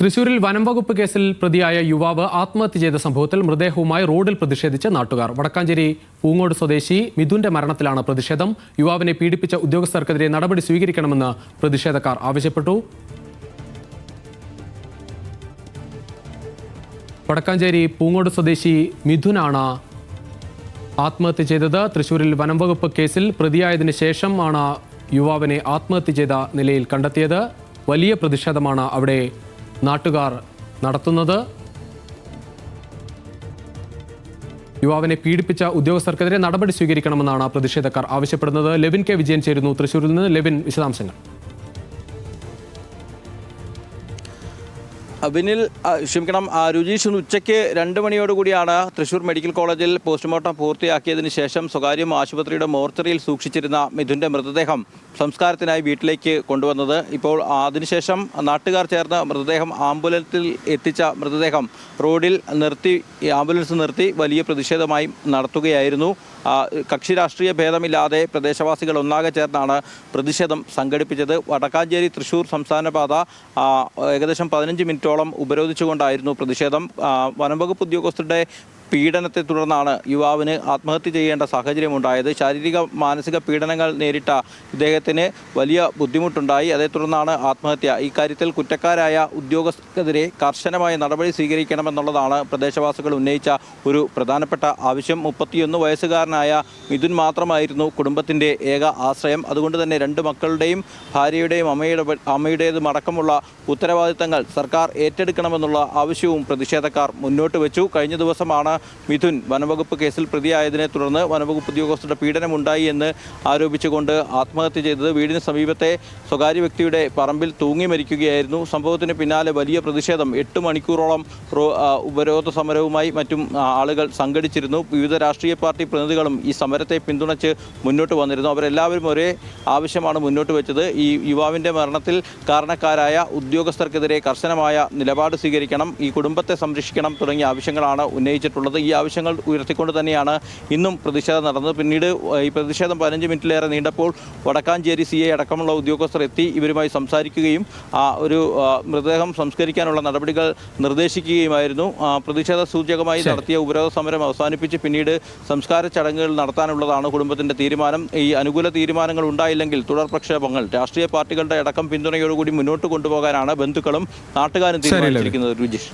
തൃശൂരിൽ വനം വകുപ്പ് കേസിൽ പ്രതിയായ യുവാവ് ആത്മഹത്യ ചെയ്ത സംഭവത്തിൽ മൃതദേഹവുമായി റോഡിൽ പ്രതിഷേധിച്ച് നാട്ടുകാർ. വടക്കാഞ്ചേരി പൂങ്ങോട് സ്വദേശി മിഥുന്റെ മരണത്തിലാണ് പ്രതിഷേധം. യുവാവിനെ പീഡിപ്പിച്ച ഉദ്യോഗസ്ഥർക്കെതിരെ നടപടി സ്വീകരിക്കണമെന്ന് പ്രതിഷേധക്കാർ ആവശ്യപ്പെട്ടു. വടക്കാഞ്ചേരി പൂങ്ങോട് സ്വദേശി മിഥുനാണ് ആത്മഹത്യ ചെയ്തത്. തൃശൂരിൽ വനം വകുപ്പ് കേസിൽ പ്രതിയായതിനു ശേഷമാണ് യുവാവിനെ ആത്മഹത്യ ചെയ്ത നിലയിൽ കണ്ടെത്തിയത്. വലിയ പ്രതിഷേധമാണ് അവിടെ നാട്ടുകാർ നടത്തുന്നത്. യുവാവിനെ പീഡിപ്പിച്ച ഉദ്യോഗസ്ഥർക്കെതിരെ നടപടി സ്വീകരിക്കണമെന്നാണ് പ്രതിഷേധക്കാർ ആവശ്യപ്പെടുന്നത്. ലെവിൻ കെ വിജയൻ ചേരുന്നു തൃശൂരിൽ നിന്ന്. ലെവിൻ, വിശദാംശങ്ങൾ. അബിനിൽ ക്ഷമിക്കണം, രുചീഷ് ഉച്ചയ്ക്ക് 2 മണിയോടുകൂടിയാണ് തൃശൂർ മെഡിക്കൽ കോളേജിൽ പോസ്റ്റ്മോർട്ടം പൂർത്തിയാക്കിയതിനു ശേഷം സ്വകാര്യ ആശുപത്രിയുടെ മോർച്ചറിയിൽ സൂക്ഷിച്ചിരുന്ന മിഥുൻ്റെ മൃതദേഹം സംസ്കാരത്തിനായി വീട്ടിലേക്ക് കൊണ്ടുവന്നത്. ഇപ്പോൾ അതിനുശേഷം നാട്ടുകാർ ചേർന്ന് മൃതദേഹം ആംബുലൻസിൽ എത്തിച്ച മൃതദേഹം റോഡിൽ നിർത്തി, ആംബുലൻസ് നിർത്തി വലിയ പ്രതിഷേധമായി നടത്തുകയായിരുന്നു. കക്ഷി രാഷ്ട്രീയ ഭേദമില്ലാതെ പ്രദേശവാസികൾ ഒന്നാകെ ചേർന്നാണ് പ്രതിഷേധം സംഘടിപ്പിച്ചത്. വടക്കാഞ്ചേരി തൃശൂർ സംസ്ഥാന പാത ഏകദേശം 15 മിനിറ്റോളം ഉപരോധിച്ചുകൊണ്ടായിരുന്നു പ്രതിഷേധം. വനംവകുപ്പ് ഉദ്യോഗസ്ഥരുടെ പീഡനത്തെ തുടർന്നാണ് യുവാവിന് ആത്മഹത്യ ചെയ്യേണ്ട സാഹചര്യമുണ്ടായത്. ശാരീരിക മാനസിക പീഡനങ്ങൾ നേരിട്ട ഇദ്ദേഹത്തിന് വലിയ ബുദ്ധിമുട്ടുണ്ടായി. അതേ തുടർന്നാണ് ആത്മഹത്യ. ഇക്കാര്യത്തിൽ കുറ്റക്കാരായ ഉദ്യോഗസ്ഥർക്കെതിരെ കർശനമായ നടപടി സ്വീകരിക്കണമെന്നുള്ളതാണ് പ്രദേശവാസികൾ ഉന്നയിച്ച ഒരു പ്രധാനപ്പെട്ട ആവശ്യം. 31 വയസ്സുകാരനായ മിഥുൻ മാത്രമായിരുന്നു കുടുംബത്തിൻ്റെ ഏക ആശ്രയം. അതുകൊണ്ട് തന്നെ 2 മക്കളുടെയും ഭാര്യയുടെയും അമ്മയുടേതും അടക്കമുള്ള ഉത്തരവാദിത്തങ്ങൾ സർക്കാർ ഏറ്റെടുക്കണമെന്നുള്ള ആവശ്യവും പ്രതിഷേധക്കാർ മുന്നോട്ട് വെച്ചു. കഴിഞ്ഞ ദിവസമാണ് മിഥുൻ വനംവകുപ്പ് കേസിൽ പ്രതിയായതിനെ തുടർന്ന് വനംവകുപ്പ് ഉദ്യോഗസ്ഥരുടെ പീഡനമുണ്ടായി എന്ന് ആരോപിച്ചുകൊണ്ട് ആത്മഹത്യ ചെയ്തത്. വീടിന് സമീപത്തെ സ്വകാര്യ വ്യക്തിയുടെ പറമ്പിൽ തൂങ്ങി മരിക്കുകയായിരുന്നു. സംഭവത്തിന് പിന്നാലെ വലിയ പ്രതിഷേധം 8 മണിക്കൂറോളം ഉപരോധ സമരവുമായി മറ്റും ആളുകൾ സംഘടിച്ചിരുന്നു. വിവിധ രാഷ്ട്രീയ പാർട്ടി പ്രതിനിധികളും ഈ സമരത്തെ പിന്തുണച്ച് മുന്നോട്ട് വന്നിരുന്നു. അവരെല്ലാവരും ഒരേ ആവശ്യമാണ് മുന്നോട്ട് വെച്ചത്. ഈ യുവാവിൻ്റെ മരണത്തിൽ കാരണക്കാരായ ഉദ്യോഗസ്ഥർക്കെതിരെ കർശനമായ നിലപാട് സ്വീകരിക്കണം, ഈ കുടുംബത്തെ സംരക്ഷിക്കണം തുടങ്ങിയ ആവശ്യങ്ങളാണ് ഉന്നയിച്ചിട്ടുള്ളത്. ഈ ആവശ്യങ്ങൾ ഉയർത്തിക്കൊണ്ട് തന്നെയാണ് ഇന്നും പ്രതിഷേധം നടന്നത്. പിന്നീട് ഈ പ്രതിഷേധം 15 മിനിറ്റിലേറെ നീണ്ടപ്പോൾ വടക്കാഞ്ചേരി CI അടക്കമുള്ള ഉദ്യോഗസ്ഥർ എത്തി ഇവരുമായി സംസാരിക്കുകയും ഒരു മൃതദേഹം സംസ്കരിക്കാനുള്ള നടപടികൾ നിർദ്ദേശിക്കുകയുമായിരുന്നു. പ്രതിഷേധ സൂചകമായി നടത്തിയ ഉപരോധ സമരം അവസാനിപ്പിച്ച് പിന്നീട് സംസ്കാര ചടങ്ങുകൾ നടത്താനുള്ളതാണ് കുടുംബത്തിൻ്റെ തീരുമാനം. ഈ അനുകൂല തീരുമാനങ്ങൾ ഉണ്ടായില്ലെങ്കിൽ തുടർ പ്രക്ഷേപങ്ങൾ രാഷ്ട്രീയ പാർട്ടികളുടെ അടക്കം പിന്തുണയോടുകൂടി മുന്നോട്ട് കൊണ്ടുപോകാനാണ് ബന്ധുക്കളും നാട്ടുകാരും തീരുമാനിച്ചിരിക്കുന്നത്. രുചീഷ്.